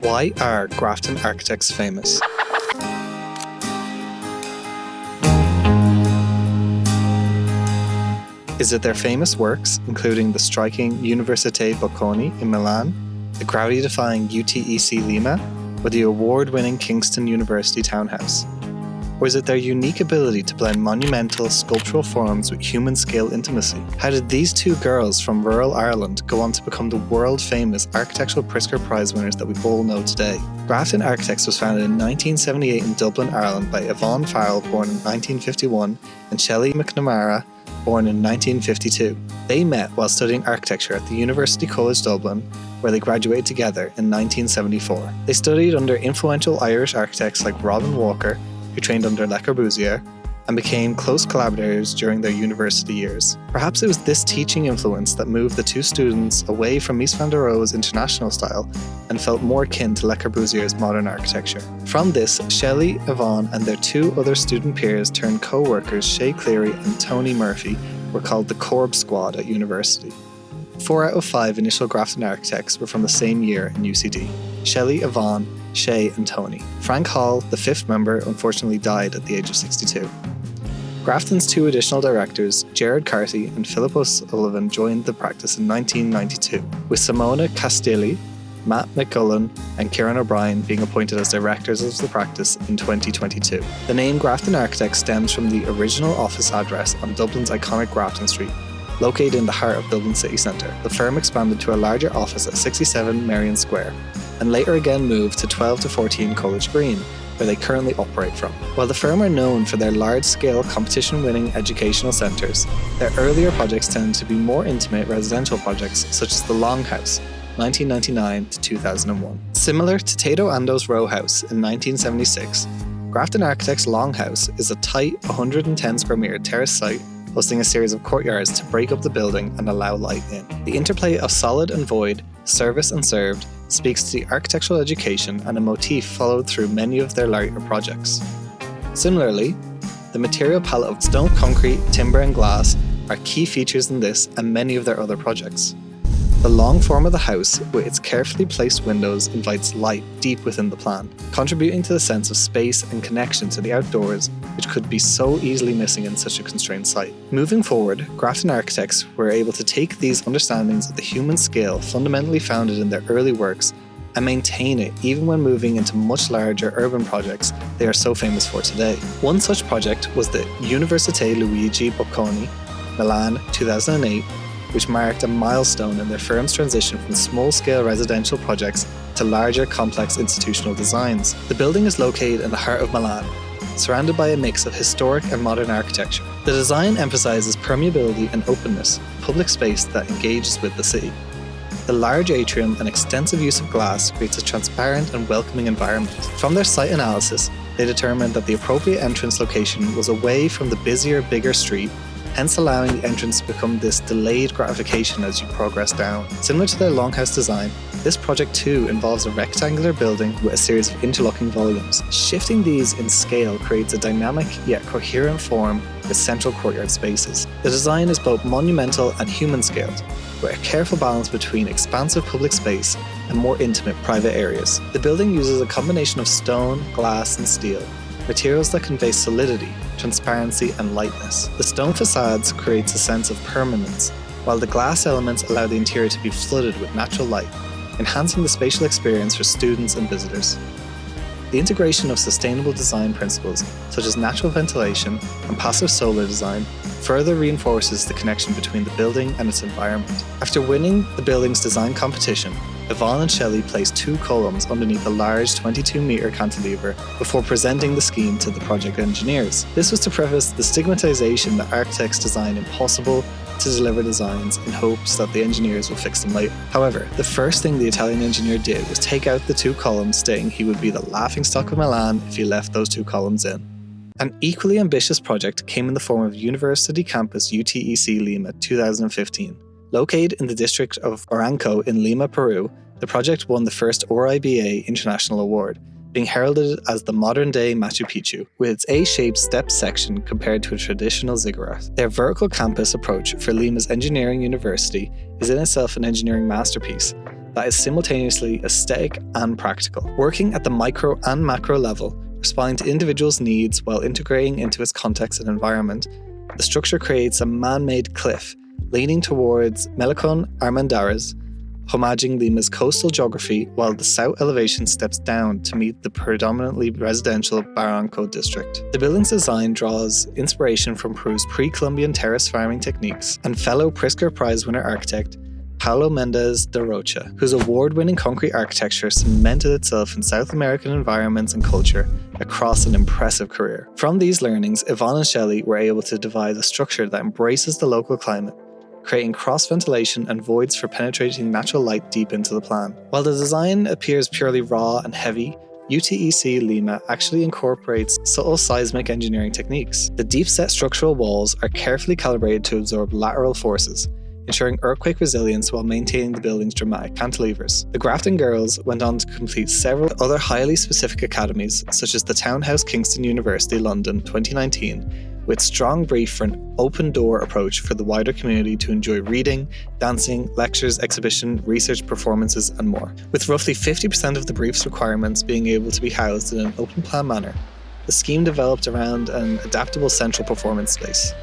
Why are Grafton Architects famous? Is it their famous works, including the striking Università Bocconi in Milan, the gravity-defying UTEC Lima, or the award-winning Kingston University townhouse? Or is it their unique ability to blend monumental sculptural forms with human-scale intimacy? How did these two girls from rural Ireland go on to become the world-famous Architectural Pritzker Prize winners that we all know today? Grafton Architects was founded in 1978 in Dublin, Ireland by Yvonne Farrell, born in 1951, and Shelley McNamara, born in 1952. They met while studying architecture at the University College Dublin, where they graduated together in 1974. They studied under influential Irish architects like Robin Walker, who trained under Le Corbusier, and became close collaborators during their university years. Perhaps it was this teaching influence that moved the two students away from Mies van der Rohe's international style and felt more akin to Le Corbusier's modern architecture. From this, Shelley, Yvonne, and their two other student peers turned co-workers Shay Cleary and Tony Murphy were called the Corb Squad at university. 4 out of 5 initial Grafton Architects were from the same year in UCD. Shelley, Yvonne, Shay and Tony. Frank Hall, the fifth member, unfortunately died at the age of 62. Grafton's two additional directors, Gerard Carty and Philip O'Sullivan, joined the practice in 1992, with Simona Castilli, Matt McGullen and Kieran O'Brien being appointed as directors of the practice in 2022. The name Grafton Architects stems from the original office address on Dublin's iconic Grafton Street, located in the heart of Dublin city centre. The firm expanded to a larger office at 67 Merrion Square, and later again moved to 12 to 14 College Green, where they currently operate from. While the firm are known for their large-scale competition-winning educational centres, their earlier projects tend to be more intimate residential projects such as the Longhouse, 1999 to 2001. Similar to Tato Ando's Row House in 1976, Grafton Architects' Longhouse is a tight 110 square metre terrace site hosting a series of courtyards to break up the building and allow light in. The interplay of solid and void, service and served, speaks to the architectural education and a motif followed through many of their larger projects. Similarly, the material palette of stone, concrete, timber and glass are key features in this and many of their other projects. The long form of the house, with its carefully placed windows, invites light deep within the plan, contributing to the sense of space and connection to the outdoors, which could be so easily missing in such a constrained site. Moving forward, Grafton Architects were able to take these understandings of the human scale fundamentally founded in their early works and maintain it even when moving into much larger urban projects they are so famous for today. One such project was the Università Luigi Bocconi, Milan 2008, which marked a milestone in their firm's transition from small-scale residential projects to larger, complex institutional designs. The building is located in the heart of Milan, surrounded by a mix of historic and modern architecture. The design emphasizes permeability and openness, public space that engages with the city. The large atrium and extensive use of glass creates a transparent and welcoming environment. From their site analysis, they determined that the appropriate entrance location was away from the busier, bigger street, hence allowing the entrance to become this delayed gratification as you progress down. Similar to their longhouse design, this project too involves a rectangular building with a series of interlocking volumes. Shifting these in scale creates a dynamic yet coherent form with central courtyard spaces. The design is both monumental and human-scaled, with a careful balance between expansive public space and more intimate private areas. The building uses a combination of stone, glass and steel, materials that convey solidity, transparency and lightness. The stone facades creates a sense of permanence, while the glass elements allow the interior to be flooded with natural light, enhancing the spatial experience for students and visitors. The integration of sustainable design principles, such as natural ventilation and passive solar design, further reinforces the connection between the building and its environment. After winning the building's design competition, Yvonne and Shelley placed 2 columns underneath a large 22-metre cantilever before presenting the scheme to the project engineers. This was to preface the stigmatization that architects design impossible to deliver designs in hopes that the engineers will fix them later. However, the first thing the Italian engineer did was take out the 2 columns, stating he would be the laughingstock of Milan if he left those 2 columns in. An equally ambitious project came in the form of University Campus UTEC Lima 2015. Located in the district of Oranco in Lima, Peru, the project won the first RIBA International Award, being heralded as the modern-day Machu Picchu, with its A-shaped stepped section compared to a traditional ziggurat. Their vertical campus approach for Lima's engineering university is in itself an engineering masterpiece, that is simultaneously aesthetic and practical, working at the micro and macro level, responding to individuals' needs while integrating into its context and environment. The structure creates a man-made cliff leaning towards Malecón Armendáriz, homaging Lima's coastal geography, while the south elevation steps down to meet the predominantly residential Barranco district. The building's design draws inspiration from Peru's pre-Columbian terrace farming techniques, and fellow Pritzker Prize winner architect Paulo Méndez de Rocha, whose award-winning concrete architecture cemented itself in South American environments and culture across an impressive career. From these learnings, Yvonne and Shelley were able to devise a structure that embraces the local climate, creating cross-ventilation and voids for penetrating natural light deep into the plan. While the design appears purely raw and heavy, UTEC Lima actually incorporates subtle seismic engineering techniques. The deep-set structural walls are carefully calibrated to absorb lateral forces, ensuring earthquake resilience while maintaining the building's dramatic cantilevers. The Grafton girls went on to complete several other highly specific academies, such as the townhouse Kingston University London 2019, with strong brief for an open-door approach for the wider community to enjoy reading, dancing, lectures, exhibition, research, performances, and more. With roughly 50% of the brief's requirements being able to be housed in an open-plan manner, the scheme developed around an adaptable central performance space.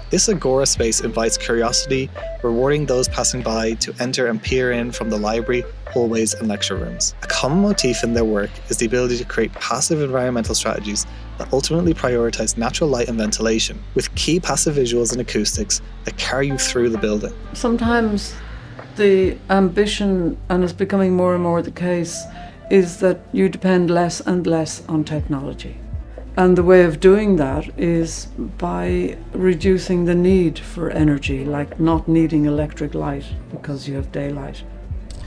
This agora space invites curiosity, rewarding those passing by to enter and peer in from the library, hallways, and lecture rooms. A common motif in their work is the ability to create passive environmental strategies that ultimately prioritize natural light and ventilation, with key passive visuals and acoustics that carry you through the building. Sometimes the ambition, and it's becoming more and more the case, is that you depend less and less on technology. And the way of doing that is by reducing the need for energy, like not needing electric light because you have daylight,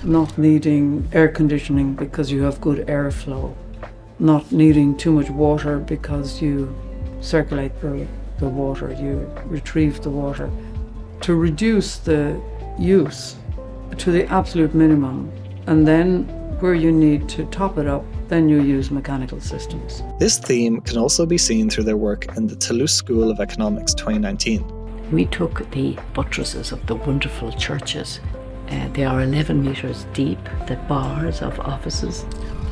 not needing air conditioning because you have good airflow, not needing too much water because you circulate the water, you retrieve the water. To reduce the use to the absolute minimum, and then where you need to top it up, then you use mechanical systems. This theme can also be seen through their work in the Toulouse School of Economics 2019. We took the buttresses of the wonderful churches. They are 11 metres deep, the bars of offices,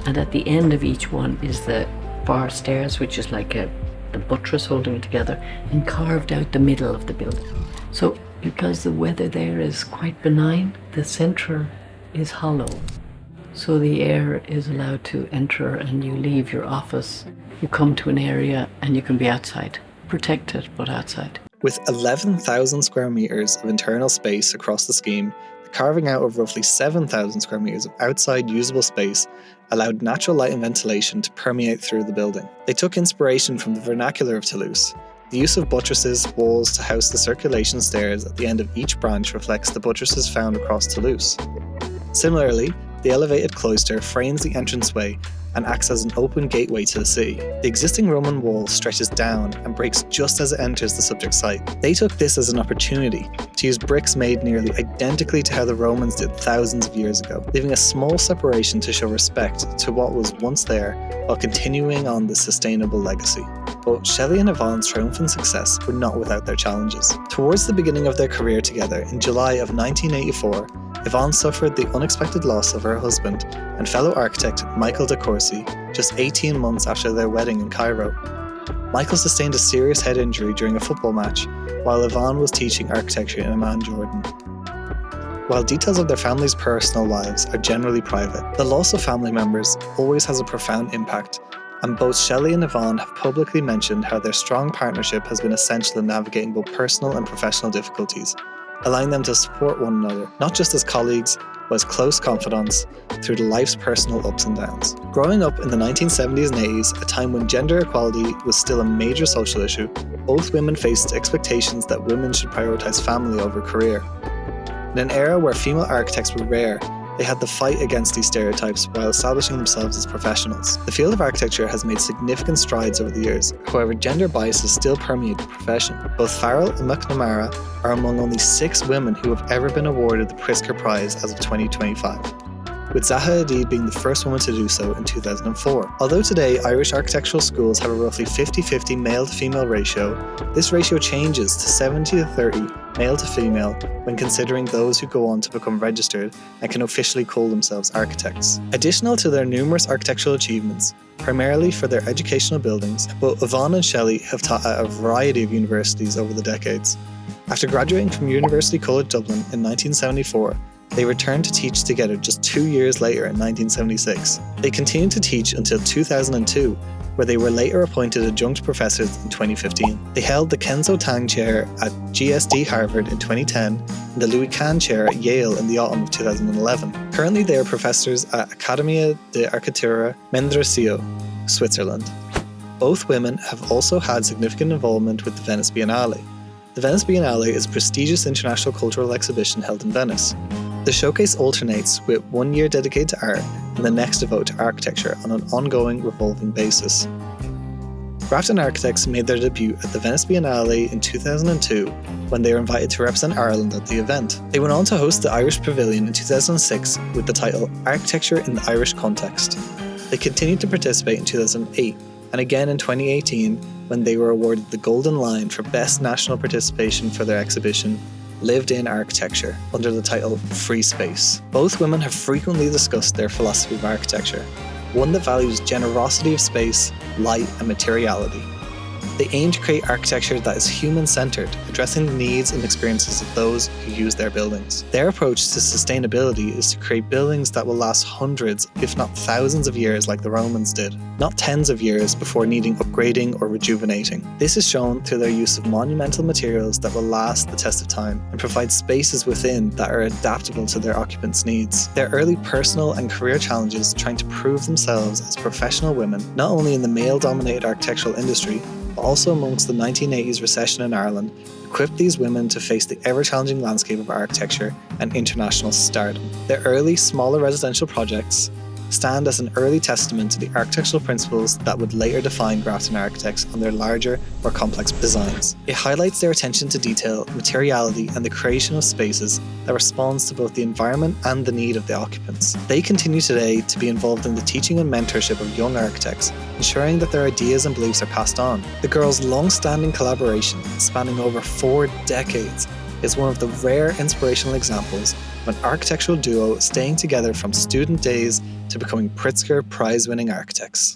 and at the end of each one is the bar stairs, which is like the buttress holding it together, and carved out the middle of the building. So because the weather there is quite benign, the centre is hollow. So the air is allowed to enter, and you leave your office, you come to an area and you can be outside, protected but outside. With 11,000 square metres of internal space across the scheme, the carving out of roughly 7,000 square metres of outside usable space allowed natural light and ventilation to permeate through the building. They took inspiration from the vernacular of Toulouse. The use of buttresses, walls to house the circulation stairs at the end of each branch reflects the buttresses found across Toulouse. Similarly, the elevated cloister frames the entranceway and acts as an open gateway to the city. The existing Roman wall stretches down and breaks just as it enters the subject site. They took this as an opportunity to use bricks made nearly identically to how the Romans did thousands of years ago, leaving a small separation to show respect to what was once there while continuing on the sustainable legacy. But Shelley and Yvonne's triumphant success were not without their challenges. Towards the beginning of their career together, in July of 1984, Yvonne suffered the unexpected loss of her husband and fellow architect Michael de Courcy just 18 months after their wedding in Cairo. Michael sustained a serious head injury during a football match, while Yvonne was teaching architecture in Amman, Jordan. While details of their families' personal lives are generally private, the loss of family members always has a profound impact, and both Shelley and Yvonne have publicly mentioned how their strong partnership has been essential in navigating both personal and professional difficulties, allowing them to support one another, not just as colleagues, but as close confidants through life's personal ups and downs. Growing up in the 1970s and 80s, a time when gender equality was still a major social issue, both women faced expectations that women should prioritize family over career. In an era where female architects were rare, they had to fight against these stereotypes while establishing themselves as professionals. The field of architecture has made significant strides over the years. However, gender biases still permeate the profession. Both Farrell and McNamara are among only 6 women who have ever been awarded the Pritzker Prize as of 2025. with Zaha Hadid being the first woman to do so in 2004. Although today Irish architectural schools have a roughly 50-50 male to female ratio, this ratio changes to 70 to 30 male to female when considering those who go on to become registered and can officially call themselves architects. Additional to their numerous architectural achievements, primarily for their educational buildings, both Yvonne and Shelley have taught at a variety of universities over the decades. After graduating from University College Dublin in 1974, they returned to teach together just 2 years later in 1976. They continued to teach until 2002, where they were later appointed adjunct professors in 2015. They held the Kenzo Tang Chair at GSD Harvard in 2010 and the Louis Kahn Chair at Yale in the autumn of 2011. Currently they are professors at Accademia de Architettura Mendrisio, Switzerland. Both women have also had significant involvement with the Venice Biennale. The Venice Biennale is a prestigious international cultural exhibition held in Venice. The showcase alternates with 1 year dedicated to art and the next devoted to architecture on an ongoing revolving basis. Grafton Architects made their debut at the Venice Biennale in 2002 when they were invited to represent Ireland at the event. They went on to host the Irish Pavilion in 2006 with the title Architecture in the Irish Context. They continued to participate in 2008 and again in 2018 when they were awarded the Golden Lion for Best National Participation for their exhibition Lived in Architecture under the title Free Space. Both women have frequently discussed their philosophy of architecture, one that values generosity of space, light and materiality. They aim to create architecture that is human-centered, addressing the needs and experiences of those who use their buildings. Their approach to sustainability is to create buildings that will last hundreds, if not thousands of years like the Romans did, not tens of years before needing upgrading or rejuvenating. This is shown through their use of monumental materials that will last the test of time and provide spaces within that are adaptable to their occupants' needs. Their early personal and career challenges trying to prove themselves as professional women, not only in the male-dominated architectural industry, but also amongst the 1980s recession in Ireland, equipped these women to face the ever-challenging landscape of architecture and international stardom. Their early, smaller residential projects stand as an early testament to the architectural principles that would later define Grafton Architects on their larger, more complex designs. It highlights their attention to detail, materiality, and the creation of spaces that responds to both the environment and the need of the occupants. They continue today to be involved in the teaching and mentorship of young architects, ensuring that their ideas and beliefs are passed on. The girls' long-standing collaboration, spanning over 4 decades, is one of the rare inspirational examples of an architectural duo staying together from student days to becoming Pritzker Prize-winning architects.